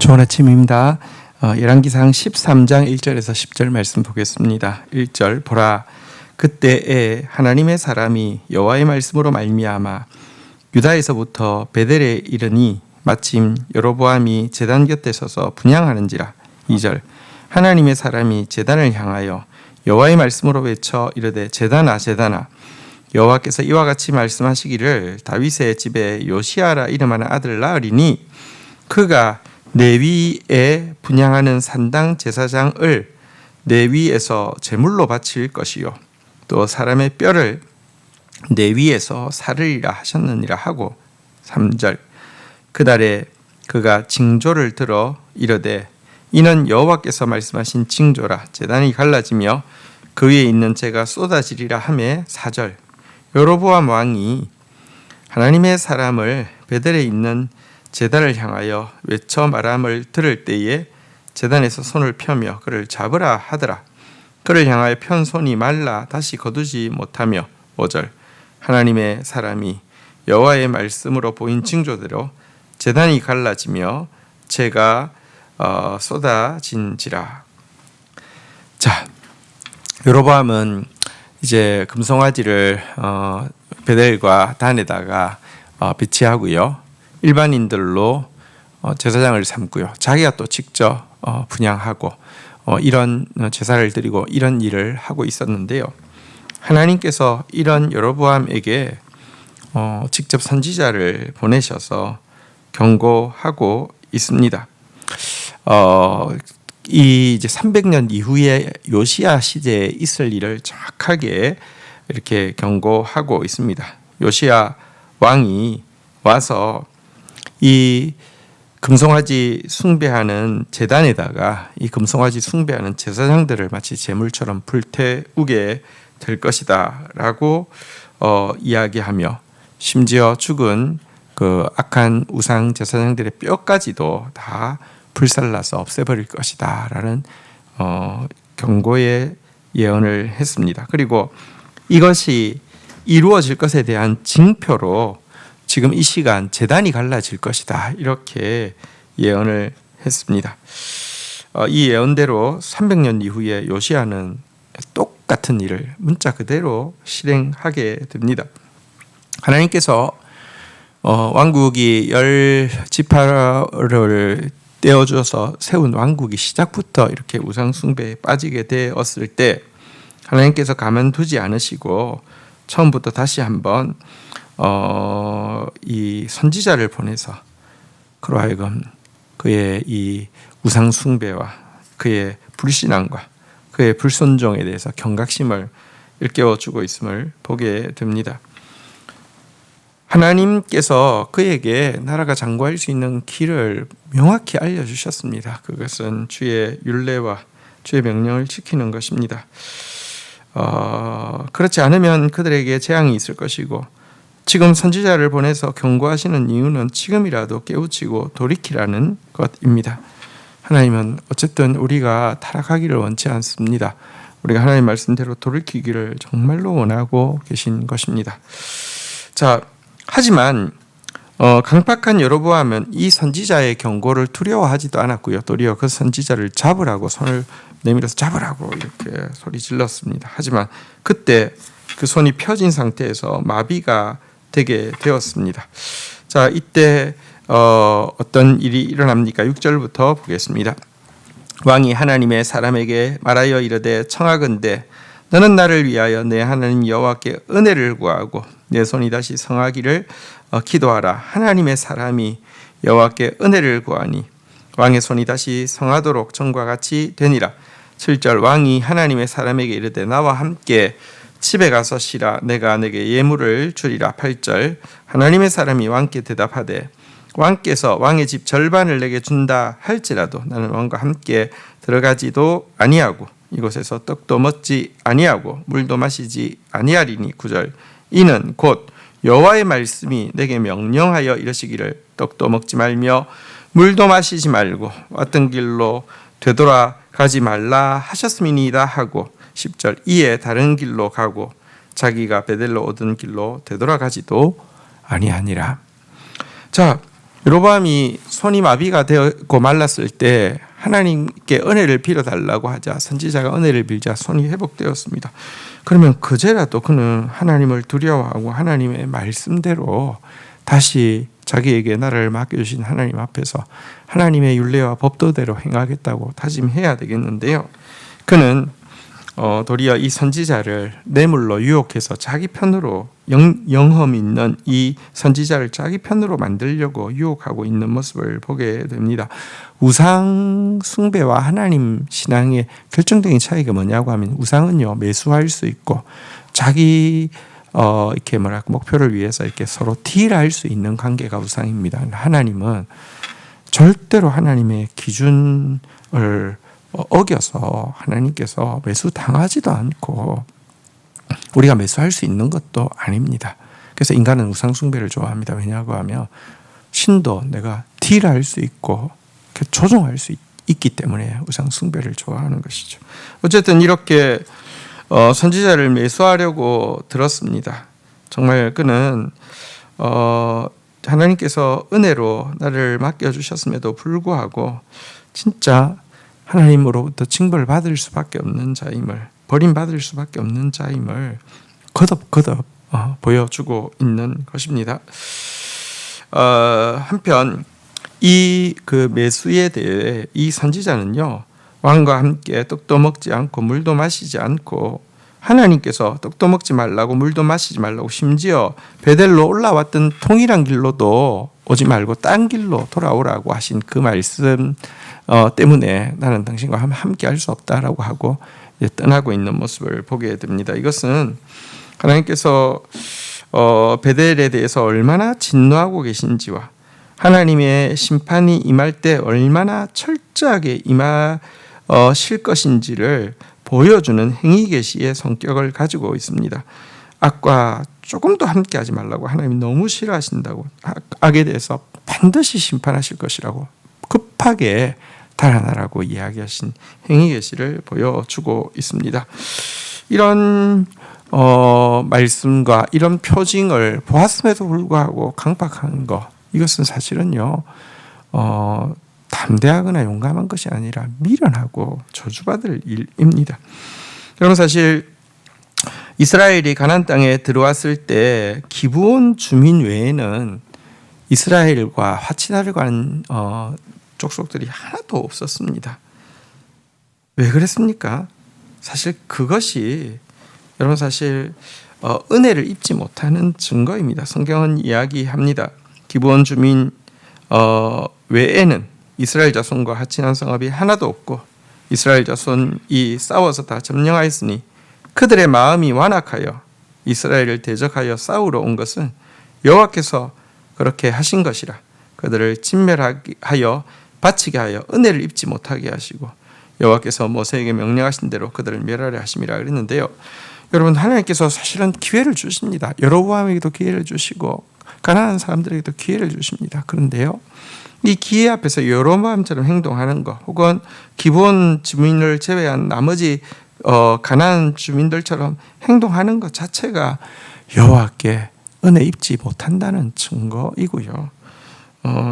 좋은 아침입니다. 열왕기상 13장 1절에서 10절 말씀 보겠습니다. 1절 보라 그때에 하나님의 사람이 여호와의 말씀으로 말미암아 유다에서부터 베델에 이르니 마침 여로보암이 제단 곁에 서서 분향하는지라. 2절 하나님의 사람이 제단을 향하여 여호와의 말씀으로 외쳐 이르되 제단아 제단아 여호와께서 이와 같이 말씀하시기를 다윗의 집에 요시아라 이름하는 아들을 낳으리니 그가 내 위에 분향하는 산당 제사장을 내 위에서 제물로 바칠 것이요 또 사람의 뼈를 내 위에서 사르리라 하셨느니라 하고. 3절 그달에 그가 징조를 들어 이르되 이는 여호와께서 말씀하신 징조라. 제단이 갈라지며 그 위에 있는 재가 쏟아지리라 하매. 4절 여로보암 왕이 하나님의 사람을 베델에 있는 제단을 향하여 외쳐 말함을 들을 때에 제단에서 손을 펴며 그를 잡으라 하더라. 그를 향하여 편 손이 말라 다시 거두지 못하며. 5절 하나님의 사람이 여호와의 말씀으로 보인 징조대로 제단이 갈라지며 재가 쏟아진지라. 자, 여로보암은 이제 금송아지를 베델과 단에다가 배치하고요. 일반인들로 제사장을 삼고요. 자기가 또 직접 분향하고 이런 제사를 드리고 이런 일을 하고 있었는데요. 하나님께서 이런 여로보암에게 직접 선지자를 보내셔서 경고하고 있습니다. 이 이제 300년 이후에 요시야 시대에 있을 일을 정확하게 이렇게 경고하고 있습니다. 요시야 왕이 와서 이 금송아지 숭배하는 제단에다가 이 금송아지 숭배하는 제사장들을 마치 제물처럼 불태우게 될 것이다 라고 이야기하며 심지어 죽은 그 악한 우상 제사장들의 뼈까지도 다 불살라서 없애버릴 것이다 라는 경고의 예언을 했습니다. 그리고 이것이 이루어질 것에 대한 징표로 지금 이 시간 제단이 갈라질 것이다 이렇게 예언을 했습니다. 이 예언대로 300년 이후에 요시야는 똑같은 일을 문자 그대로 실행하게 됩니다. 하나님께서 왕국이 10지파를 떼어줘서 세운 왕국이 시작부터 이렇게 우상숭배에 빠지게 되었을 때 하나님께서 가만두지 않으시고 처음부터 다시 한번 이 선지자를 보내서 그로 하여금 그의 이 우상 숭배와 그의 불신앙과 그의 불순종에 대해서 경각심을 일깨워주고 있음을 보게 됩니다. 하나님께서 그에게 나라가 장구할 수 있는 길을 명확히 알려주셨습니다. 그것은 주의 율례와 주의 명령을 지키는 것입니다. 그렇지 않으면 그들에게 재앙이 있을 것이고 지금 선지자를 보내서 경고하시는 이유는 지금이라도 깨우치고 돌이키라는 것입니다. 하나님은 어쨌든 우리가 타락하기를 원치 않습니다. 우리가 하나님 말씀대로 돌이키기를 정말로 원하고 계신 것입니다. 자, 하지만 강팍한 여로보암은 이 선지자의 경고를 두려워하지도 않았고요. 도리어 그 선지자를 잡으라고 손을 내밀어서 잡으라고 이렇게 소리 질렀습니다. 하지만 그때 그 손이 펴진 상태에서 마비가 되게 되었습니다. 자, 이때 어떤 일이 일어납니까? 6절부터 보겠습니다. 왕이 하나님의 사람에게 말하여 이르되 청하건대 너는 나를 위하여 내 하나님 여호와께 은혜를 구하고 내 손이 다시 성하기를 기도하라. 하나님의 사람이 여호와께 은혜를 구하니 왕의 손이 다시 성하도록 전과 같이 되니라. 7절 왕이 하나님의 사람에게 이르되 나와 함께 집에 가서 쉬라. 내가 내게 예물을 주리라. 8절 하나님의 사람이 왕께 대답하되 왕께서 왕의 집 절반을 내게 준다 할지라도 나는 왕과 함께 들어가지도 아니하고 이곳에서 떡도 먹지 아니하고 물도 마시지 아니하리니. 9절 이는 곧 여호와의 말씀이 내게 명령하여 이르시기를 떡도 먹지 말며 물도 마시지 말고 왔던 길로 되돌아가지 말라 하셨음이니이다 하고. 10절 이에 다른 길로 가고 자기가 베델로 오던 길로 되돌아가지도 아니하니라. 자, 여로보암이 손이 마비가 되었고 말랐을 때 하나님께 은혜를 빌어달라고 하자 선지자가 은혜를 빌자 손이 회복되었습니다. 그러면 그제라도 그는 하나님을 두려워하고 하나님의 말씀대로 다시 자기에게 나라를 맡겨주신 하나님 앞에서 하나님의 율례와 법도대로 행하겠다고 다짐해야 되겠는데요. 그는 도리어 이 선지자를 뇌물로 유혹해서 자기 편으로 영험 있는 이 선지자를 자기 편으로 만들려고 유혹하고 있는 모습을 보게 됩니다. 우상 숭배와 하나님 신앙의 결정적인 차이가 뭐냐고 하면 우상은요 매수할 수 있고 자기 이렇게 목표를 위해서 이렇게 서로 딜할 수 있는 관계가 우상입니다. 하나님은 절대로 하나님의 기준을 어겨서 하나님께서 매수당하지도 않고 우리가 매수할 수 있는 것도 아닙니다. 그래서 인간은 우상숭배를 좋아합니다. 왜냐고 하면 신도 내가 딜할 수 있고 조종할 수 있기 때문에 우상숭배를 좋아하는 것이죠. 어쨌든 이렇게 선지자를 매수하려고 들었습니다. 정말 그는 하나님께서 은혜로 나를 맡겨주셨음에도 불구하고 진짜 하나님으로부터 징벌을 받을 수밖에 없는 자임을, 버림받을 수밖에 없는 자임을 거듭거듭 보여주고 있는 것입니다. 한편 이 그 매수에 대해 이 선지자는요 왕과 함께 떡도 먹지 않고 물도 마시지 않고 하나님께서 떡도 먹지 말라고 물도 마시지 말라고 심지어 베델로 올라왔던 동일한 길로도 오지 말고 딴 길로 돌아오라고 하신 그 말씀 때문에 나는 당신과 함께 할 수 없다라고 하고 떠나고 있는 모습을 보게 됩니다. 이것은 하나님께서 베델에 대해서 얼마나 진노하고 계신지와 하나님의 심판이 임할 때 얼마나 철저하게 임하실 것인지를 보여주는 행위 계시의 성격을 가지고 있습니다. 악과 조금도 함께하지 말라고 하나님이 너무 싫어하신다고 악에 대해서 반드시 심판하실 것이라고 급하게 달아나라고 이야기하신 행위 계시를 보여주고 있습니다. 이런 말씀과 이런 표징을 보았음에도 불구하고 강박한 것 이것은 사실은요 담대하거나 용감한 것이 아니라 미련하고 저주받을 일입니다. 여러분 사실 이스라엘이 가나안 땅에 들어왔을 때 기브온 주민 외에는 이스라엘과 화친하려 간 족속들이 하나도 없었습니다. 왜 그랬습니까? 사실 그것이 여러분 사실 은혜를 입지 못하는 증거입니다. 성경은 이야기합니다. 기브온 주민 외에는 이스라엘 자손과 화친한 성읍이 하나도 없고 이스라엘 자손이 싸워서 다 점령하였으니 그들의 마음이 완악하여 이스라엘을 대적하여 싸우러 온 것은 여호와께서 그렇게 하신 것이라 그들을 진멸하여 바치게 하여 은혜를 입지 못하게 하시고 여호와께서 모세에게 명령하신 대로 그들을 멸하려 하심이라 그랬는데요. 여러분 하나님께서 사실은 기회를 주십니다. 여로보암에게도 기회를 주시고 가난한 사람들에게도 기회를 주십니다. 그런데요. 이 기회 앞에서 여로보암처럼 행동하는 것 혹은 기본 주민을 제외한 나머지 가난한 주민들처럼 행동하는 것 자체가 여호와께 은혜 입지 못한다는 증거이고요.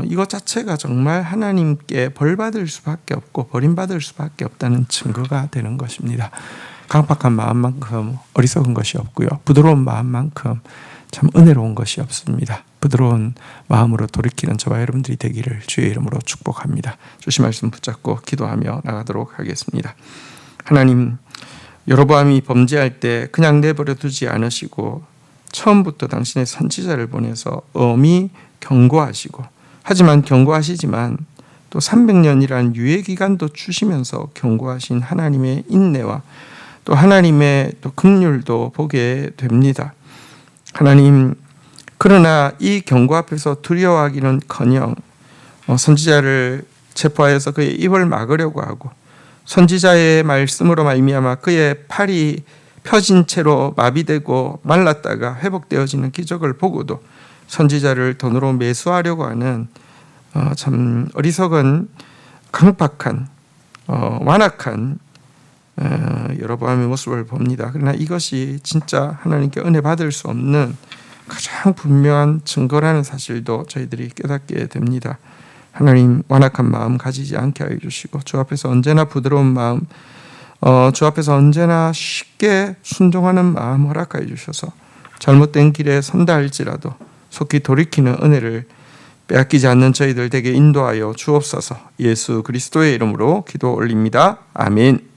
이것 자체가 정말 하나님께 벌받을 수밖에 없고 버림받을 수밖에 없다는 증거가 되는 것입니다. 강박한 마음만큼 어리석은 것이 없고요. 부드러운 마음만큼 참 은혜로운 것이 없습니다. 부드러운 마음으로 돌이키는 저와 여러분들이 되기를 주의 이름으로 축복합니다. 주신 말씀 붙잡고 기도하며 나가도록 하겠습니다. 하나님, 여로보암이 범죄할 때 그냥 내버려 두지 않으시고 처음부터 당신의 선지자를 보내서 엄히 경고하시고 하지만 경고하시지만 또 300년이라는 유예 기간도 주시면서 경고하신 하나님의 인내와 또 하나님의 또 긍휼도 보게 됩니다. 하나님, 그러나 이 경고 앞에서 두려워하기는커녕 선지자를 체포하여서 그의 입을 막으려고 하고 선지자의 말씀으로 말미암아 그의 팔이 펴진 채로 마비되고 말랐다가 회복되어지는 기적을 보고도 선지자를 돈으로 매수하려고 하는 참 어리석은 강박한 완악한 여로보암의 모습을 봅니다. 그러나 이것이 진짜 하나님께 은혜 받을 수 없는 가장 분명한 증거라는 사실도 저희들이 깨닫게 됩니다. 하나님, 완악한 마음 가지지 않게 하여 주시고 주 앞에서 언제나 부드러운 마음, 주 앞에서 언제나 쉽게 순종하는 마음 허락하여 주셔서 잘못된 길에 선다 할지라도 속히 돌이키는 은혜를 빼앗기지 않는 저희들 되게 인도하여 주옵소서. 예수 그리스도의 이름으로 기도 올립니다. 아멘.